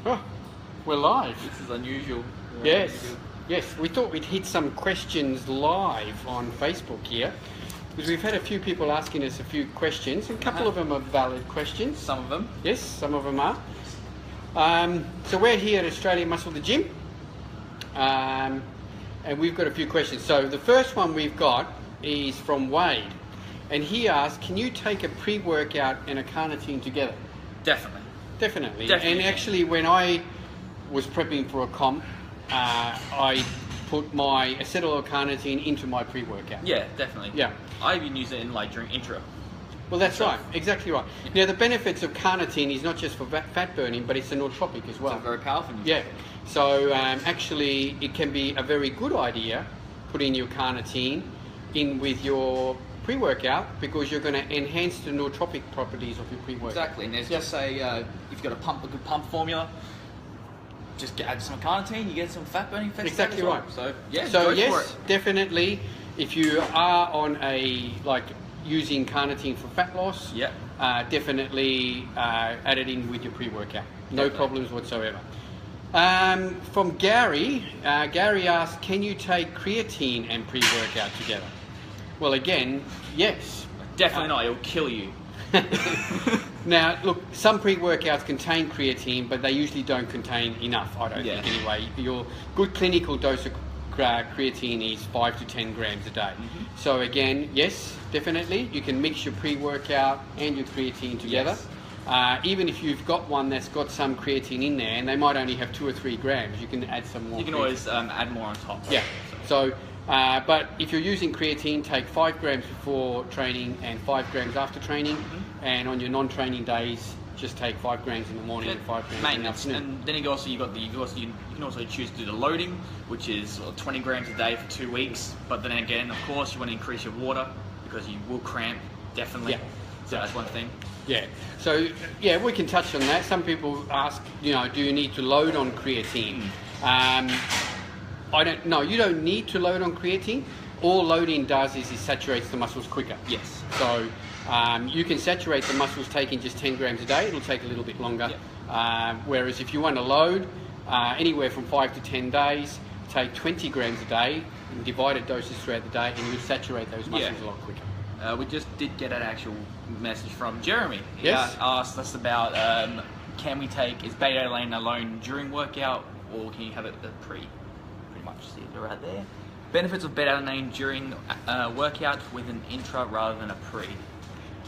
Oh, we're live. This is unusual. Yes, yes. We thought we'd hit some questions live on Facebook here, because we've had a few people asking us a few questions. A couple of them are valid questions. Some of them. Yes, some of them are. So we're here at Australian Muscle the Gym, and we've got a few questions. So the first one we've got is from Wade, and he asked, can you take a pre-workout and a carnitine together? Definitely. Definitely. Definitely. And actually, when I was prepping for a comp, I put my acetyl-L-carnitine into my pre-workout. Yeah, definitely. Yeah. I even use it in during intro. Well, that's right. Exactly right. Now, the benefits of carnitine is not just for fat burning, but it's a nootropic as well. It's a very powerful. Yeah. So actually, it can be a very good idea putting your carnitine in with your pre-workout, because you're going to enhance the nootropic properties of your pre-workout. Exactly. And there's just say if you've got a good pump formula, just add some carnitine, you get some fat burning effects. Exactly as well. right. So yeah. So go yes, for it. definitely. If you are on a using carnitine for fat loss, Yep. Definitely add it in with your pre-workout. No Definitely. problems whatsoever. From Gary, Gary asked, can you take creatine and pre-workout together? Well, again, yes. Definitely not. It'll kill you. Now, look, some pre-workouts contain creatine, but they usually don't contain enough, I don't think, anyway. Your good clinical dose of creatine is 5 to 10 grams a day. Mm-hmm. So again, yes, definitely, you can mix your pre-workout and your creatine together. Yes. Even if you've got one that's got some creatine in there, and they might only have 2 or 3 grams, you can add some more. You can always add more on top. Yeah. So, but if you're using creatine, take 5 grams before training and 5 grams after training, and on your non-training days, just take 5 grams in the morning and 5 grams in the afternoon. And then you can also choose to do the loading, which is 20 grams a day for 2 weeks. But then again, of course, you want to increase your water because you will cramp, definitely. Yeah. So that's one thing. Yeah. So yeah, we can touch on that. Some people ask, do you need to load on creatine? I don't. No, you don't need to load on creatine. All loading does is it saturates the muscles quicker. Yes. So you can saturate the muscles taking just 10 grams a day. It'll take a little bit longer. Yep. Whereas if you want to load anywhere from 5 to 10 days, take 20 grams a day, in divided doses throughout the day, and you'll saturate those muscles a lot quicker. We just did get an actual message from Jeremy. He Yes. asked us about can we take, is beta-alanine alone during workout, or can you have it pretty much, see it right there. Benefits of beta-alanine during workout with an intra rather than a pre.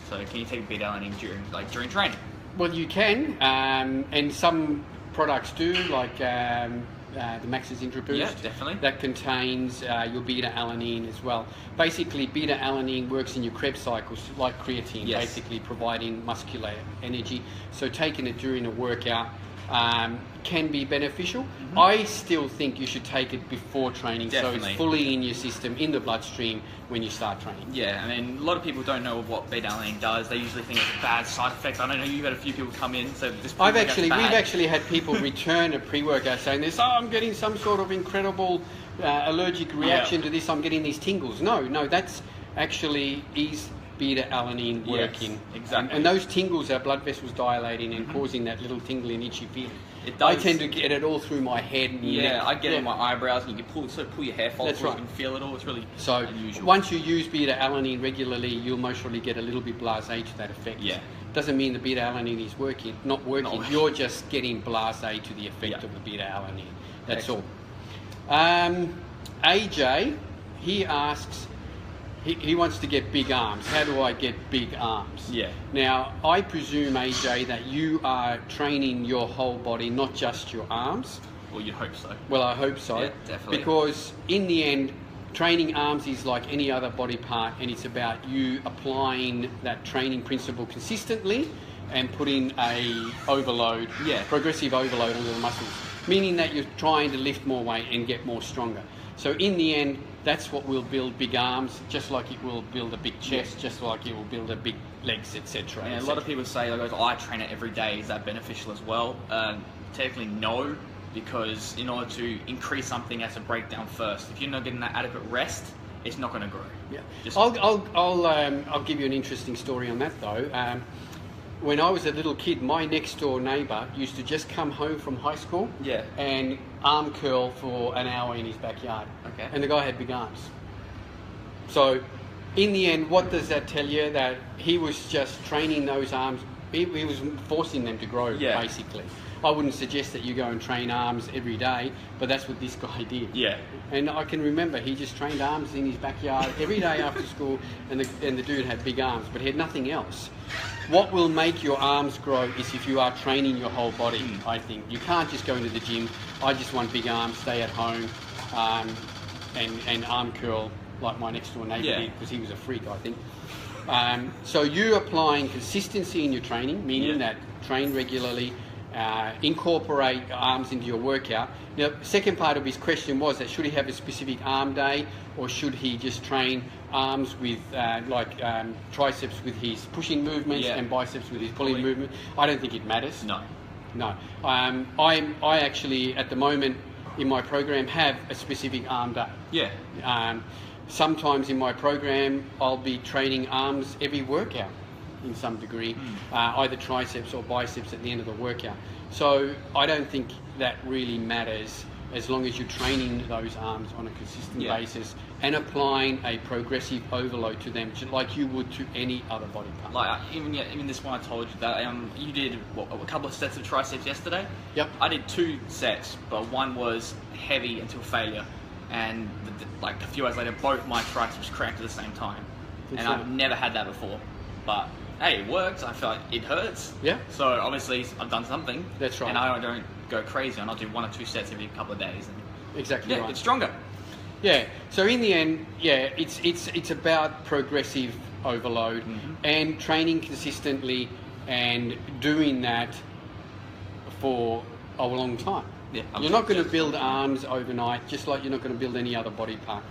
So can you take beta-alanine during training? Well, you can, and some products do, like the Max's Intra Boost. Yeah, definitely. That contains your beta-alanine as well. Basically, beta-alanine works in your Krebs cycles like creatine, Yes. basically providing muscular energy. So taking it during a workout can be beneficial. Mm-hmm. I still think you should take it before training, so Definitely. it's fully in your system, in the bloodstream when you start training. Yeah, I mean, a lot of people don't know what beta-alanine does. They usually think it's a bad side effect. I don't know, you've had a few people come in, so this We've actually had people return a pre-workout saying this, I'm getting some sort of incredible allergic reaction to this, I'm getting these tingles. No, that's actually is beta-alanine working. Yes, exactly. And those tingles are blood vessels dilating and causing that little tingling, itchy feeling. It does. I tend to get it all through my head and neck. I get it in my eyebrows, and you can pull your hair follicles, That's right. you can feel it all. It's really So unusual. once you use beta-alanine regularly, you'll most probably get a little bit blasé to that effect. Yeah. Doesn't mean the beta-alanine is not working. No. You're just getting blasé to the effect Yeah. of the beta-alanine. That's Excellent. all. AJ, he asks, he wants to get big arms. How do I get big arms? Yeah. Now, I presume, AJ, that you are training your whole body, not just your arms. Well, you'd hope so. Well, I hope so. Yeah, definitely. Because in the end, training arms is like any other body part, and it's about you applying that training principle consistently and putting a overload, progressive overload onto the muscles, meaning that you're trying to lift more weight and get more stronger. So in the end, that's what will build big arms, just like it will build a big chest, just like it will build a big legs, etc. And a lot of people say, I train it every day. Is that beneficial as well? Technically, no, because in order to increase something, it has to break down first. If you're not getting that adequate rest, it's not going to grow. Yeah. I'll give you an interesting story on that though. when I was a little kid, my next door neighbour used to just come home from high school and arm curl for an hour in his backyard. Okay. And the guy had big arms. So in the end, what does that tell you? That he was just training those arms. He was forcing them to grow, basically. I wouldn't suggest that you go and train arms every day, but that's what this guy did. Yeah. And I can remember he just trained arms in his backyard every day after school, and the dude had big arms, but he had nothing else. What will make your arms grow is if you are training your whole body, I think. You can't just go into the gym, I just want big arms, stay at home, and arm curl like my next door neighbour did, because he was a freak, I think. So you applying consistency in your training, meaning that train regularly, incorporate arms into your workout. Now, the second part of his question was that should he have a specific arm day, or should he just train arms with triceps with his pushing movements and biceps with his pulling movement? I don't think it matters. No. I actually at the moment in my program have a specific arm day. Sometimes in my program I'll be training arms every workout in some degree, either triceps or biceps at the end of the workout. So I don't think that really matters as long as you're training those arms on a consistent basis and applying a progressive overload to them, like you would to any other body part. Like even this one I told you that you did a couple of sets of triceps yesterday. Yep. I did 2 sets, but one was heavy until failure, and like a few hours later, both my triceps cramped at the same time. I've never had that before, but hey, it works. I feel like it hurts. Yeah. So obviously I've done something. That's right. And I don't go crazy, and I'll do 1 or 2 sets every couple of days. And exactly right. It's stronger. Yeah. So in the end, it's about progressive overload and training consistently and doing that for a long time. Yeah. You're not going to build arms overnight, just like you're not going to build any other body part.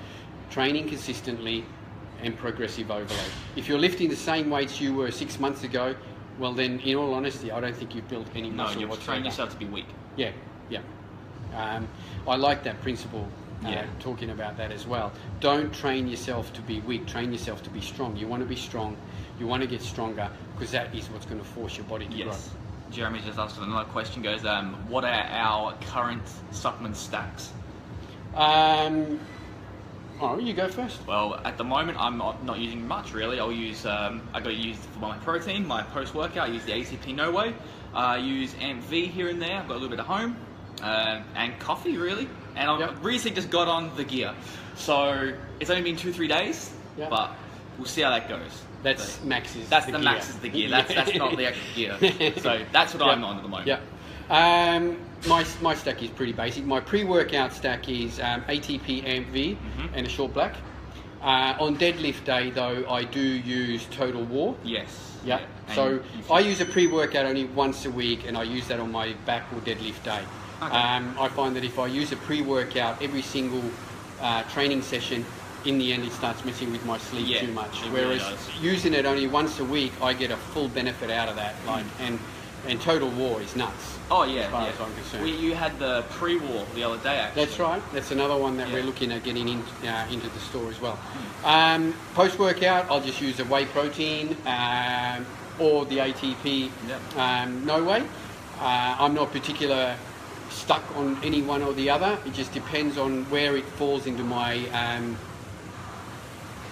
Training consistently and progressive overload. If you're lifting the same weights you were 6 months ago, well then, in all honesty, I don't think you've built any muscle whatsoever. No, you've trained yourself to be weak. Yeah. I like that principle, talking about that as well. Don't train yourself to be weak, train yourself to be strong. You want to be strong, you want to get stronger, because that is what's going to force your body to grow. Jeremy just asked another question, goes, what are our current supplement stacks? Oh, you go first. Well, at the moment, I'm not using much really. I'll use, I got to use for my protein, my post-workout, I use the ATP No Way. I use AMP-V here and there, I've got a little bit at home, and coffee really. And I've recently just got on the gear. So, it's only been 2-3 days, but we'll see how that goes. That's Max's That's the the gear. Max is the gear, that's not the actual gear. So, that's what I'm on at the moment. Yeah. My stack is pretty basic. My pre-workout stack is ATP AMP-V and a short black. On deadlift day though, I do use Total War. Yes. Yeah. So I use a pre-workout only once a week, and I use that on my back or deadlift day. Okay. I find that if I use a pre-workout every single training session, in the end it starts messing with my sleep too much. Whereas using it only once a week, I get a full benefit out of that. And Total War is nuts. Oh yeah, as far as I'm concerned. You had the pre-war the other day actually. That's right. That's another one that we're looking at getting into the store as well. Post-workout, I'll just use a whey protein or the ATP No Way. I'm not particular stuck on any one or the other. It just depends on where it falls into my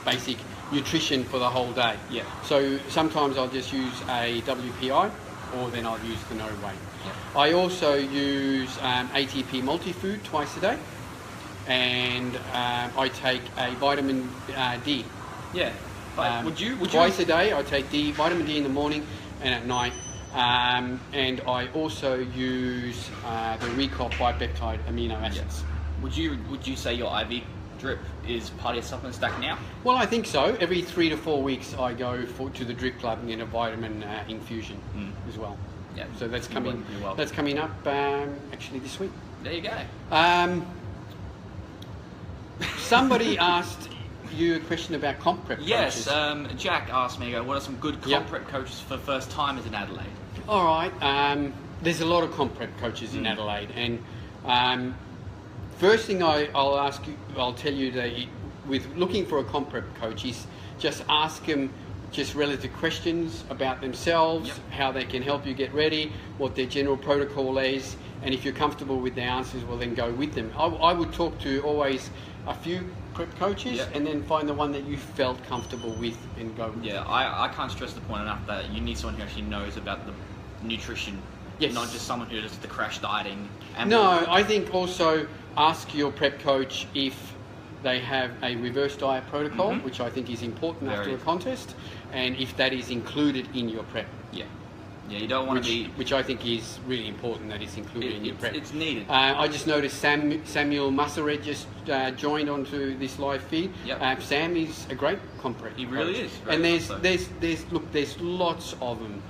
basic nutrition for the whole day. Yeah. So sometimes I'll just use a WPI, or then I'll use the No Way. I also use ATP multi-food twice a day, and I take a vitamin D. Yeah. Would you twice a day I take vitamin D in the morning and at night, and I also use the Recop bipeptide amino acids. Yeah. Would you say your IV drip is part of your supplement stack now? Well, I think so. Every 3 to 4 weeks I go to the drip club and get a vitamin infusion as well. Yeah. So that's coming. That's coming up actually this week. There you go. Somebody asked you a question about comp prep coaches. Yes. Jack asked me, what are some good comp prep coaches for first timers in Adelaide? All right. There's a lot of comp prep coaches in Adelaide, and first thing I'll tell you that with looking for a comp prep coach is just ask them just relative questions about themselves, how they can help you get ready, what their general protocol is, and if you're comfortable with the answers, well then go with them. I would talk to always a few prep coaches and then find the one that you felt comfortable with and go with. Yeah, I can't stress the point enough that you need someone who actually knows about the nutrition, not just someone who does the crash dieting. I think also ask your prep coach if they have a reverse diet protocol, which I think is important after a contest, and if that is included in your prep. Yeah, you don't want to be... Which I think is really important that it's included in your prep. It's needed. I just noticed Samuel Mussered just joined onto this live feed. Sam is a great comp prep. He really is. And there's lots of them.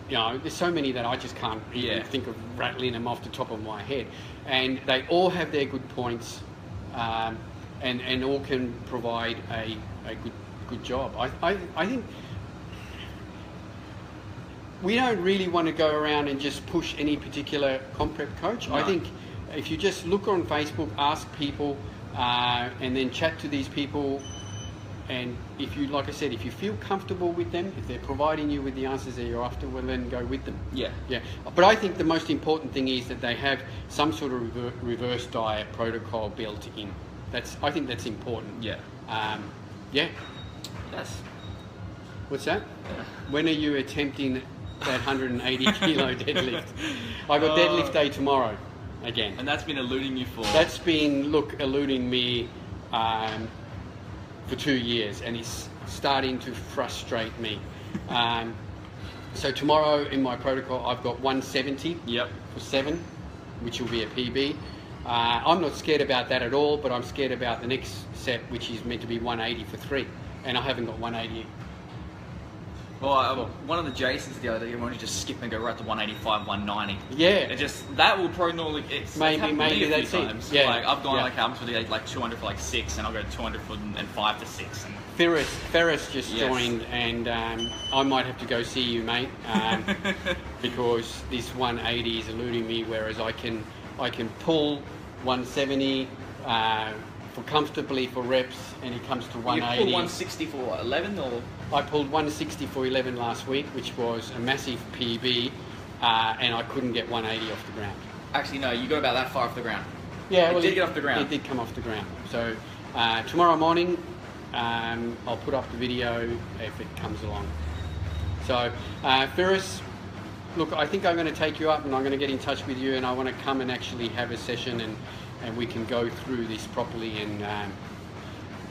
There's so many that I just can't even think of rattling them off the top of my head. And they all have their good points, and all can provide a good job. I think we don't really want to go around and just push any particular comp prep coach. No. I think if you just look on Facebook, ask people, and then chat to these people, and if you, like I said, if you feel comfortable with them, if they're providing you with the answers that you're after, well then go with them. Yeah. But I think the most important thing is that they have some sort of reverse diet protocol built in. I think that's important. Yeah. Yes. What's that? When are you attempting that 180 kilo deadlift? I got deadlift day tomorrow again. And that's been eluding you for? That's been, eluding me for 2 years, and it's starting to frustrate me. So tomorrow in my protocol, I've got 170 for 7, which will be a PB. I'm not scared about that at all, but I'm scared about the next set, which is meant to be 180 for 3, and I haven't got 180. Well, one of the Jasons the other day, you want to just skip and go right to 185, 190. Yeah. That will probably normally... Maybe that's it. Yeah. Like, I've gone I'm for like 200 for like 6, and I'll go 200 for and 5 to 6. And... Ferris just joined, and I might have to go see you, mate, because this 180 is eluding me, whereas I can pull 170 for comfortably for reps, and it comes to 180. You pulled 160 for what, 11 or? I pulled 160 for 11 last week, which was a massive PB, and I couldn't get 180 off the ground. Actually, no, you got about that far off the ground. Yeah, it did get off the ground. It did come off the ground. So tomorrow morning, I'll put up the video if it comes along. So Ferris, look, I think I'm going to take you up, and I'm going to get in touch with you, and I want to come and actually have a session, and we can go through this properly, and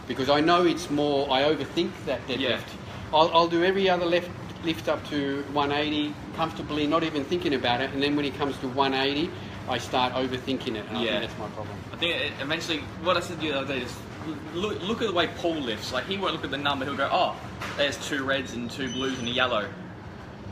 because I know it's more, I overthink that deadlift. I'll do every other lift up to 180 comfortably, not even thinking about it, and then when it comes to 180, I start overthinking it, and I think that's my problem. I think eventually, what I said the other day is, look at the way Paul lifts. Like, he won't look at the number, he'll go, oh, there's 2 reds and 2 blues and a yellow.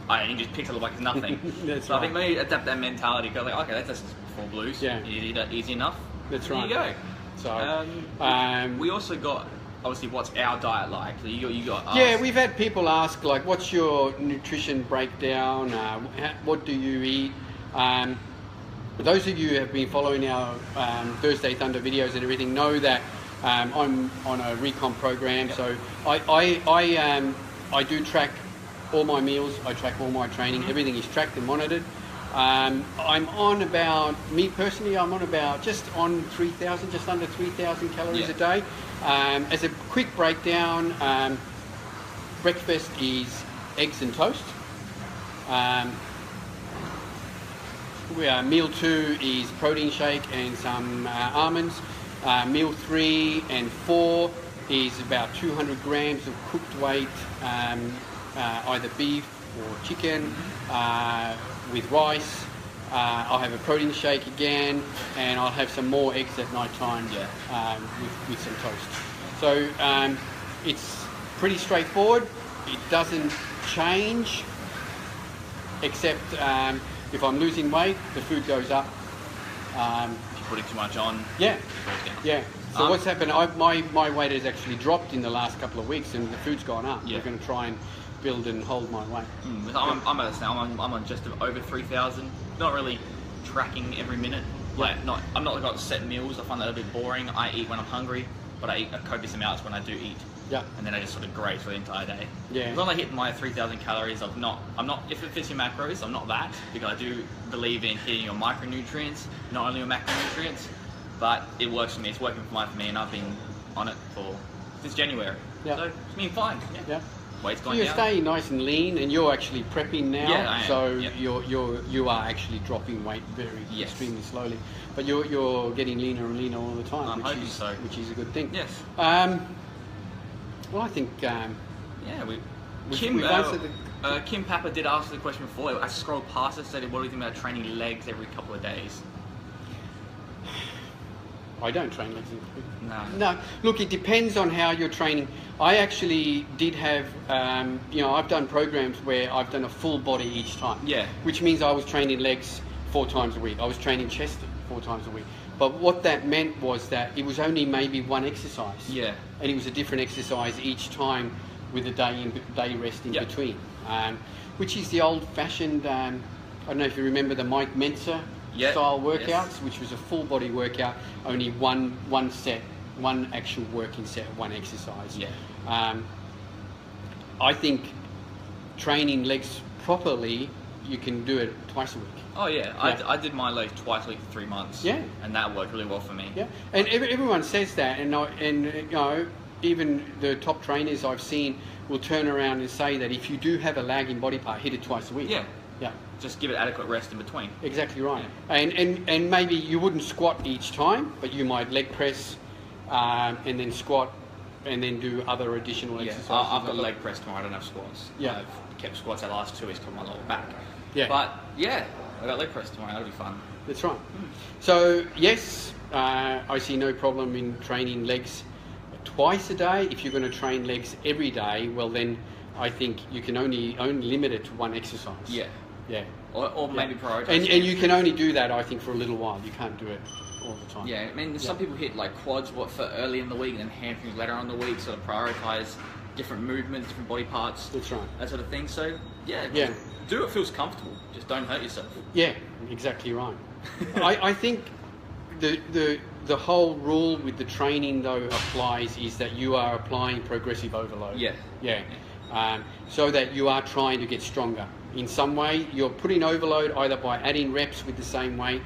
And he just picks it up like it's nothing. So I think maybe adapt that mentality, go like, okay, that's just 4 blues. Yeah. Easy enough. That's right. There you go. So, we also got, obviously, what's our diet like? So you got Yeah, we've had people ask, like, what's your nutrition breakdown? What do you eat? Those of you who have been following our Thursday Thunder videos and everything know that I'm on a recon program. So I do track all my meals. I track all my training. Everything is tracked and monitored. I'm on about, me personally, I'm on about just under 3,000 calories a day. As a quick breakdown, breakfast is eggs and toast. Meal 2 is protein shake and some almonds. Meal 3 and 4 is about 200 grams of cooked weight, either beef or chicken, with rice. I'll have a protein shake again, and I'll have some more eggs at night time with some toast. So it's pretty straightforward. It doesn't change, except if I'm losing weight, the food goes up. If you're putting too much on. Yeah. So what's happened, my weight has actually dropped in the last couple of weeks, and the food's gone up. We're going to try and build and hold my weight. I'm on just over 3,000. Not really tracking every minute. I'm not got set meals. I find that a bit boring. I eat when I'm hungry, but I eat a copious amounts when I do eat. Yeah. And then I just sort of graze for the entire day. Yeah. As long as I hit my 3,000 calories, I'm not, if it fits your macros, I'm not that, because I do believe in hitting your micronutrients, not only your macronutrients, but it works for me, it's working fine for me, and I've been on it since January. Yeah. So it's been fine. Yeah. Weight's So going you're down. staying nice and lean, and you're actually prepping now. Yeah, I am. So Yep. you are actually dropping weight very Yes. extremely slowly, but you're getting leaner and leaner all the time. I'm hoping is, so. Which is a good thing. Yes. Well, I think Yeah, we've answered the. Kim Papa did ask the question before. I scrolled past it, said, what do you think about training legs every couple of days? I don't train legs. No. No, look, it depends on how you're training. I actually did have, I've done programs where I've done a full body each time. Yeah. Which means I was training legs 4 times a week. I was training chest 4 times a week. But what that meant was that it was only maybe one exercise. Yeah. And it was a different exercise each time with a day rest in Yep. between. Which is the old-fashioned, I don't know if you remember the Mike Mentzer Yeah. style workouts, Yes. which was a full body workout, only one set, one actual working set, one exercise. Yeah. I think training legs properly, you can do it twice a week. Oh yeah, Yeah. I did my legs twice a week for 3 months. Yeah. And that worked really well for me. Yeah, and everyone says that, and even the top trainers I've seen will turn around and say that if you do have a lagging body part, hit it twice a week. Yeah. Yeah. Just give it adequate rest in between. Exactly right. And maybe you wouldn't squat each time, but you might leg press, and then squat, and then do other additional Yeah. exercises. I've got leg press tomorrow. I don't have squats. Yeah. I've kept squats the last 2 weeks because of my lower back. Yeah. But yeah, I got leg press tomorrow. That'll be fun. That's right. So yes, I see no problem in training legs twice a day. If you're going to train legs every day, well then I think you can only limit it to one exercise. Yeah. Yeah. Or maybe prioritize. And you can only do that, I think, for a little while. You can't do it all the time. Yeah, I mean, some people hit like quads for early in the week and then hamstrings later on in the week, sort of prioritize different movements, different body parts, That's right. that sort of thing. So yeah, Yeah. do what feels comfortable. Just don't hurt yourself. Yeah, exactly right. I think the whole rule with the training though applies is that you are applying progressive overload. Yeah. Yeah. So that you are trying to get stronger. In some way, you're putting overload either by adding reps with the same weight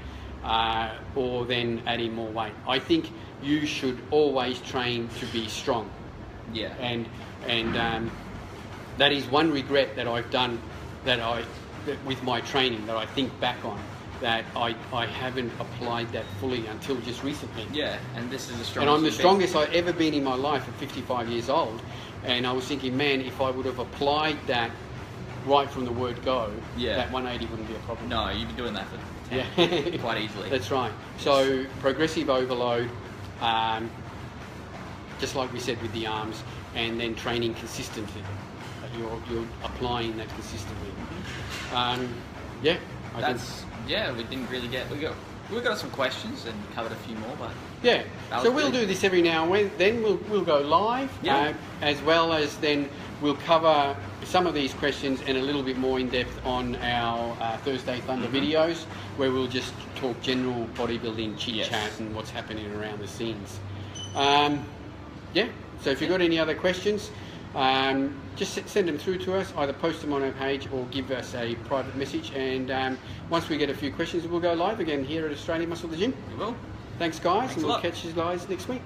or then adding more weight. I think you should always train to be strong. Yeah. And that is one regret that I've done that with my training that I think back on, that I haven't applied that fully until just recently. Yeah, and this is the strongest. And I'm the you've been. strongest I've ever been in my life at 55 years old. And I was thinking, man, if I would have applied that right from the word go, Yeah. that 180 wouldn't be a problem. No, you've been doing that for 10, Yeah. quite easily. That's right. So progressive overload, just like we said with the arms, and then training consistently. You're applying that consistently. Yeah, I think. Yeah, we didn't really get. We got some questions and covered a few more, but Yeah, That so was we'll good. do this every now and then. We'll go live, Yeah. as well as then we'll cover some of these questions and a little bit more in depth on our Thursday Thunder videos, where we'll just talk general bodybuilding chit Yes. chat and what's happening around the scenes. Yeah, so if you've got any other questions, just send them through to us, either post them on our page or give us a private message. And once we get a few questions, we'll go live again here at Australian Muscle the Gym. we will. Thanks, guys, Thanks and a we'll lot. catch you guys next week.